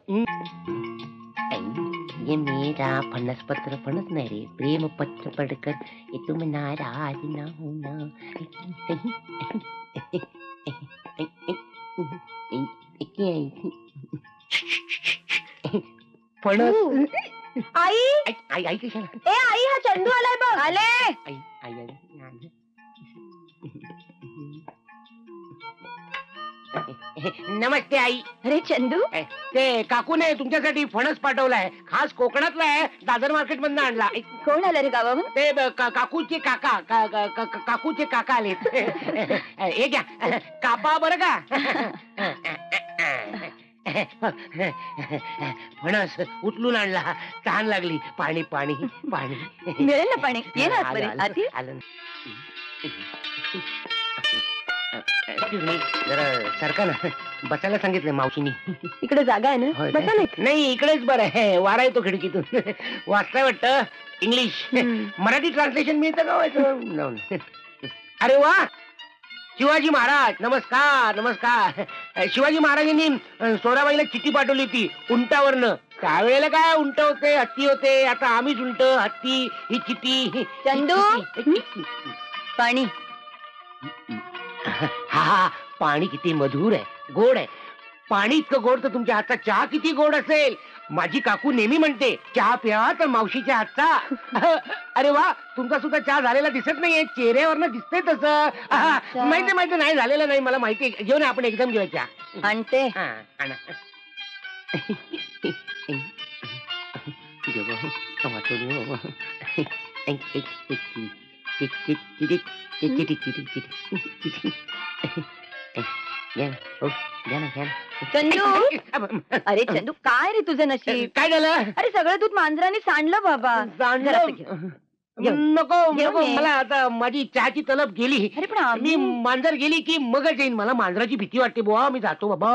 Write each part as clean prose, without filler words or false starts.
ये मेरा फणस पत्र फणस नाही रे प्रेम पत्र पडकर ये तुम नाराज ना होना. फणस. आई आई आई कशाला? ए आई हा चंदू आलाय बघ. आले. आई आई आई. नमस्ते आई. अरे चंदू ते काकूने तुमच्यासाठी फणस पाठवलाय, खास कोकणातला आहे, दादर मार्केट मधून आणला. कोण आलं रे गावाहून? ते काकूचे काका काकूचे काका आले. हे घ्या कापा बरं का. फणस उचलून आणला, तहान लागली. पाणी पाणी पाणी. मिळेल ना पाणी. ये ना आतमध्ये. आलं. जरा सारखा ना, बसायला सांगितलंय मावशीनी. इकडे जागा आहे ना, बसा ना. नाही इकडेच बरं आहे, वारा येतो खिडकीतून. वाचताय वाटतं इंग्लिश. मराठी ट्रान्सलेशन मिळतं का व्हायचं? अरे वा, शिवाजी महाराज नमस्कार नमस्कार. शिवाजी महाराजांनी सोराबाईला चिठ्ठी पाठवली होती उंटावरनं. त्यावेळेला काय उंट होते, हत्ती होते, आता आम्हीच उंट हत्ती. ही चिठ्ठी. चंदू पाणी. हा पाणी किती मधुर आहे, गोड आहे. पाणी इतकं गोड तर तुमच्या हातचा चहा किती गोड असेल. माझी काकू नेहमी म्हणते चहा प्या तर मावशीच्या हातचा. अरे वा, तुमचा सुद्धा चहा झालेला दिसत नाहीये, चेहऱ्यावरनं दिसतंय तसं. माहिती माहिती नाही झालेलं नाही मला माहिती. घेऊन आपण एकदम घेऊया चहा. आणते. चंदू अरे चंदू काय रे तुझं नशीब? काय झालं? अरे सगळं दूध मांजराने सांडलं बाबा. नको नको, मला आता माझी चहाची तलब गेली. अरे पण मी मांजर गेली की मगच येईन. मला मांजराची भीती वाटते बुवा. मी जातो बाबा.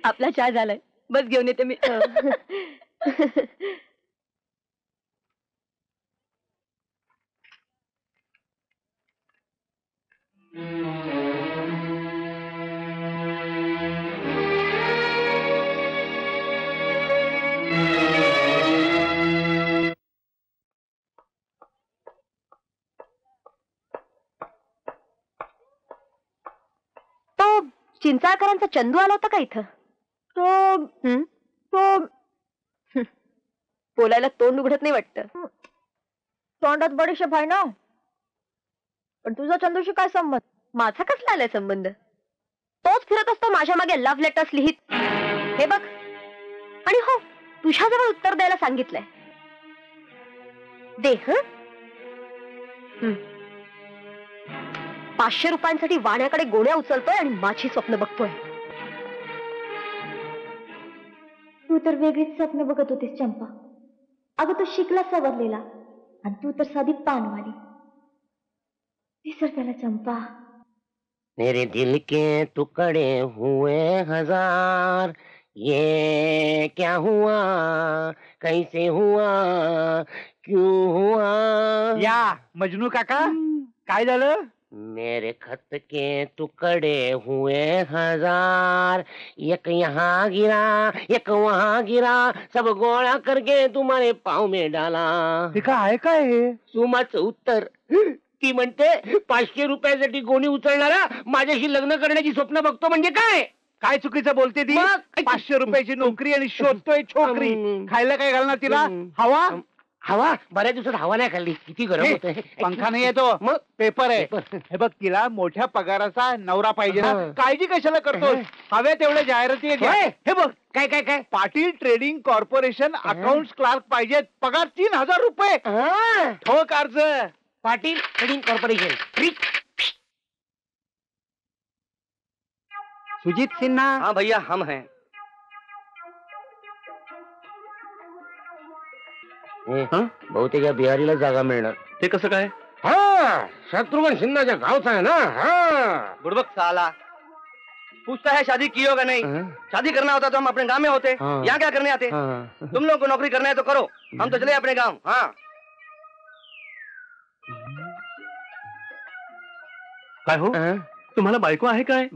आपला चहा झालाय, बस घेऊन येते मी. तो चिंचाळकरांचा चंदू आला होता का इथं? तो बोलायला तोंड उघडत नाही वाटतं. तोंडात बडीशेप आहे ना. पण तुझा चंदूशी काय संबंध? माझा कसला आलाय संबंध? तोच फिरत असतो माझ्या मागे लव्ह लेटर्स लिहित. हे बघ, आणि हो तुझ्याजवळ उत्तर द्यायला सांगितलंय. दे. 500 रुपयांसाठी वाण्याकडे गोण्या उचलतोय आणि माझी स्वप्न बघतोय. तू तर वेगळीच स्वप्न बघत होतीस चंपा. अगं तो शिकला सवरलेला आणि तू तर साधी पानवाली. विसर त्याला चंपा. मेरे दिल के टुकड़े हुए हजार, ये क्या हुआ, कैसे हुआ, क्यों हुआ. या मजनू काका, काय झालं? मेरे खत के टुकड़े हुए हजार, एक यहाँ गिरा एक वहाँ गिरा, सब गोळा करके तुम्हारे पाँव में डाला. ते काय काय हे? सुमाचं उत्तर. ती म्हणते 500 रुपयासाठी गोणी उचलणारा माझ्याशी लग्न करण्याची स्वप्न बघतो म्हणजे काय? काय चुकीचं बोलते ती? 500 रुपयाची नोकरी आणि शोधतोय छोकरी. खायला काय घालणार तिला? हवा. हवा बऱ्याच दिवसात हवा नाही खाल्ली. किती गरम होतंय. पंखा नाही येतो, मग पेपर आहे. हे बघ, तिला मोठ्या पगाराचा नवरा पाहिजे ना. काळजी कशाला करतो? हव्या तेवढ्या जाहिराती. हे बघ, काय काय काय, Patil trading corporation account clerk पाहिजेत. पगार 3000 रुपये. ठोक अर्ज. Patil trading corporation. सुजीत सिन्हा. हाँ भैया, हम हैं. बहुतेक या बिहारीला जागा मिळणार. ते कसं काय? हा, शत्रुघ्न सिन्हाच्या गावचा आहे ना. हा, बुड़बक साला पूछता है शादी की होगा नहीं. शादी करना होता तो हम अपने गांव में होते. यहाँ क्या करने आते? तुम लोग को नौकरी करना है तो करो, हम तो चले अपने गांव. हाँ, काय हो? तुम्हाला बायको आहे काय?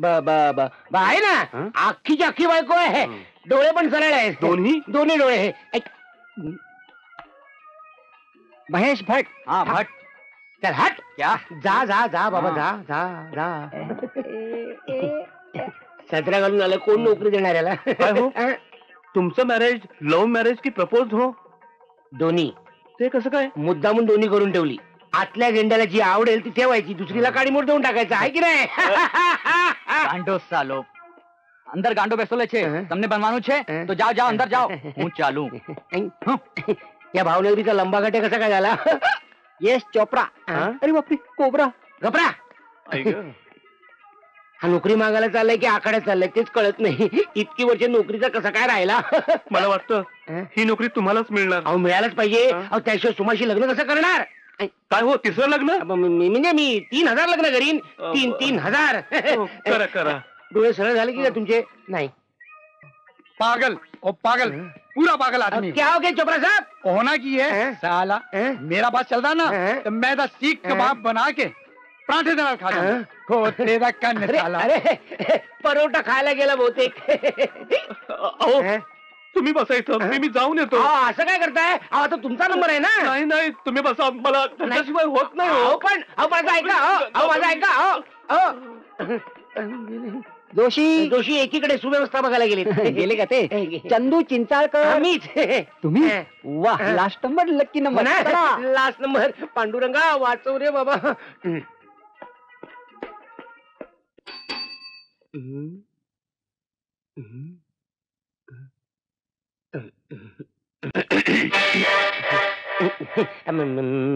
आहे ना, अख्खीची अख्खी बायको आहे. डोळे पण सरळ आहेत. दोन्ही? दोन्ही डोळे आहे. महेश भट. हा भट. चल हट. क्या? जा जा जा बाबा, जा जा जा. सतरा घालून आलं, कोण नोकरी देणार याला? काय हो? तुमचं मॅरेज लव्ह मॅरेज की प्रपोज हो? दोन्ही. ते कसं काय? मुद्दामून दोन्ही करून ठेवली. आतल्या गेंड्याला जी आवडेल ती ठेवायची, दुसरीला काडीमोड देऊन टाकायचं, आहे की नाही? गांडो सालो, अंदर गांडो बेसोले छे, તમને बनवाનું છે તો જાઓ જાઓ અંદર જાઓ, હું ચાલू. या भावनगरीचा लंबा गटे कसा काय झाला? यश चोप्रा. अरे बापरे, कोबरा. गपरा. हा नोकरी मागायला चाललाय की आखाड्यात चाललाय तेच कळत नाही. इतकी वर्ष नोकरीचा कसा काय राहिला? मला वाटतं ही नोकरी तुम्हालाच मिळणार. अहो मिळालंच पाहिजे. अहो त्याशिवाय सुमाशी लग्न कसं करणार? काय हो, तिसरं लग्न? म्हणजे मी 3,000 लग्न करीन. 3,000. करा करा. डोळे सरळ झाले की तुमचे? नाही. पागल, ओ पागल, पूरा पागल आदमी. क्या हो गया चोपड़ा साहब? होना की है साला, मेरा बात चल रहा ना तो मैं तो सीख कबाब बना के पराठे देना खा जाऊं. हो तेरा कन्न साला. अरे परोठा खायला गेला बहुतेक. अहो तुम्ही बसा इथं, मी जाऊन येतो. असं काय करताय? अहो आता तुमचा नंबर आहे ना. नाही नाही, तुम्ही बसा, मला त्याच्याशिवाय होत नाही. अहो पण माझं ऐका. अहो माझं ऐका. जोशी एकीकडे सुव्यवस्था बघायला गेले. गेले का ते? चंदू चिंचाळकर. मीच. तुम्ही? वाह, last number, lucky number. Last number. Panduranga वाचव रे बाबा.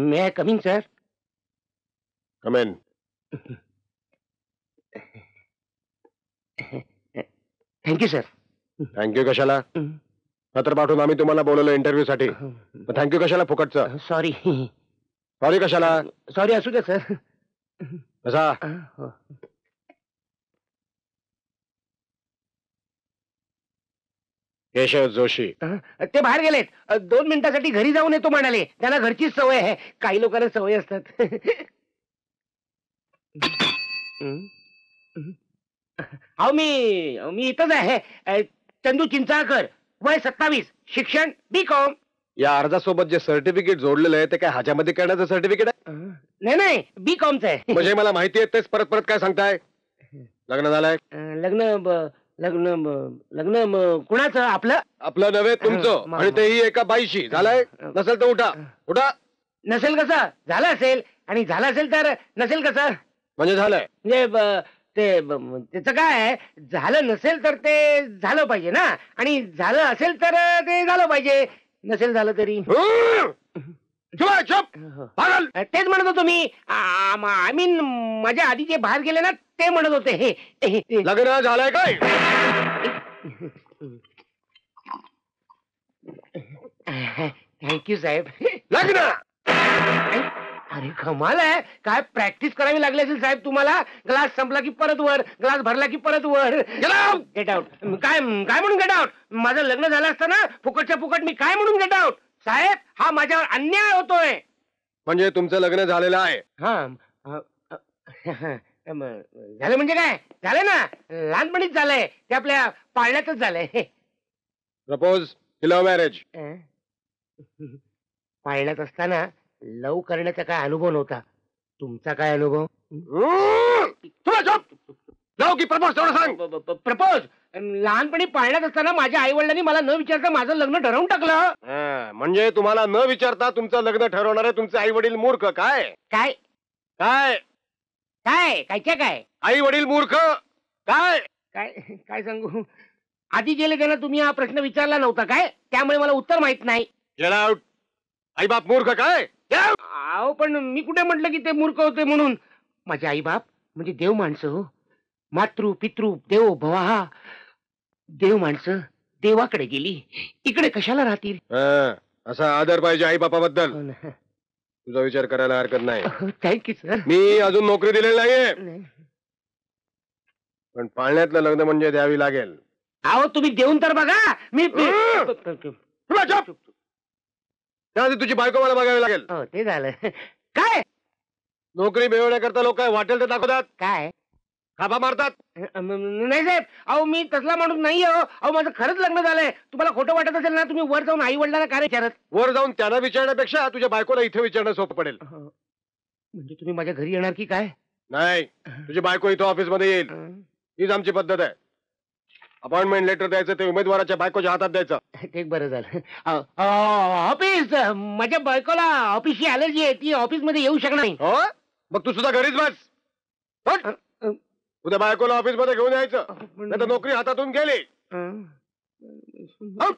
May I coming sir? Come in. Thank you sir. Thank you कशाला? पत्र पाठवून आम्ही तुम्हाला बोलवलं इंटरव्ह्यू साठी. थँक्यू कशाला फुकटचं? सॉरी. सॉरी कशाला? सॉरी असू द्या सर. कसा? केशव जोशी. ते बाहेर गेलेत. 2 मिनिटासाठी घरी जाऊन येतो म्हणाले. त्यांना घरचीच सवय आहे. काही लोकांना सवय असतात. अहो मी इथंच आहे. चंदू चिंचाळकर, वय 27, शिक्षण B.Com. या अर्जासोबत जे सर्टिफिकेट जोडलेलं आहे ते काय ह्याच्यामध्ये करण्याचं सर्टिफिकेट आहे? नाही B.Com च आहे. म्हणजे मला माहिती आहे तेच परत परत काय सांगताय? लग्न झालंय? लग्न कुणाचं? आपलं? आपलं नव्हे, तुमचं. आणि तेही एका बाईशी. झालंय? नसेल तर उठा उठा. नसेल कसं? झालं असेल. आणि झालं असेल तर नसेल कसं? म्हणजे झालंय. म्हणजे त्याचं काय आहे? झालं नसेल तर ते झालं पाहिजे ना, आणि झालं असेल तर ते झालं पाहिजे. नसेल झालं तरी चुप पागल. तेच म्हणत होतो मी. आय मीन माझ्या आधी जे बाहेर गेले ना ते म्हणत होते. लग्न झालंय काय? थँक्यू साहेब. लग्न? अरे कमाल आहे. काय प्रॅक्टिस करावी लागली असेल साहेब तुम्हाला. ग्लास संपला की परत वर, ग्लास भरला की परत वर. Get out. काय म्हणून गेट आउट? माझं लग्न झालं असतं ना फुकटच्या फुकट, मी काय म्हणून गेट आउट? साहेब हा माझ्यावर अन्याय होतोय. म्हणजे तुमचं लग्न झालेलं आहे? झालं म्हणजे काय? झालं ना, लहानपणीच झालंय. ते आपल्या पाळण्यातच झालंय. प्रपोज की लव्ह मॅरेज? पाळण्यात असताना लव करण्याचा काय अनुभव नव्हता. तुमचा काय अनुभव? लव की प्रपोज तेवढं सांग. प्रपोज लहानपणी पाळण्यात असताना माझ्या आई वडिलांनी मला न विचारता माझं लग्न ठरवून टाकलं. म्हणजे तुम्हाला न विचारता तुमचं लग्न ठरवणारे तुमचे आई वडील मूर्ख? काय काय काय काय कायच्या काय? आई वडील मूर्ख? काय काय काय सांगू? आधी गेले त्यांना तुम्ही हा प्रश्न विचारला नव्हता काय? त्यामुळे मला उत्तर माहित नाही. Get out. आई बाप मूर्ख काय? अहो पण मी कुठे म्हटलं की ते मूर्ख होते म्हणून. माझे आई बाप म्हणजे देव माणसं हो. मातृ पितृ देवो भवा. देव माणसं देवाकडे गेली, इकडे कशाला राहतील? असा आदर पाहिजे आई बापाबद्दल. तुझा विचार करायला हरकत नाही. Thank you sir. मी अजून नोकरी दिलेली नाहीये, पण पाळण्यातलं लग्न म्हणजे द्यावी लागेल. अहो तुम्ही देऊन तर बघा. मी त्याआधी तुझी बायको मला बघावी लागेल. ते झालं काय? नोकरी मिळवण्याकरता लोक काय वाटेल ते दाखवतात. काय थापा मारतात. नाही साहेब, अहो मी तसला माणूस नाही हो. अहो माझं खरंच लग्न झालंय. तुम्हाला खोटं वाटत असेल ना, तुम्ही वर जाऊन आई वडिलांना काय विचारत. वर जाऊन त्यांना विचारण्यापेक्षा तुझ्या बायकोला इथे विचारणं सोपं पडेल. म्हणजे तुम्ही माझ्या घरी येणार की काय? नाही, तुझी बायको इथं ऑफिसमध्ये येईल. हीच आमची पद्धत आहे. अपॉइंटमेंट लेटर द्यायचं ते उमेदवाराच्या बायकोच्या हातात द्यायचं. ते बरं झालं. ऑफिस, माझ्या बायकोला ऑफिसची अलर्जी आहे, ती ऑफिस मध्ये येऊ शकणार नाही. हो, मग तू सुद्धा घरीच बस. हट. उद्या बायकोला ऑफिस मध्ये घेऊन यायचं, नाही तर नोकरी हातातून गेली. अं, हट.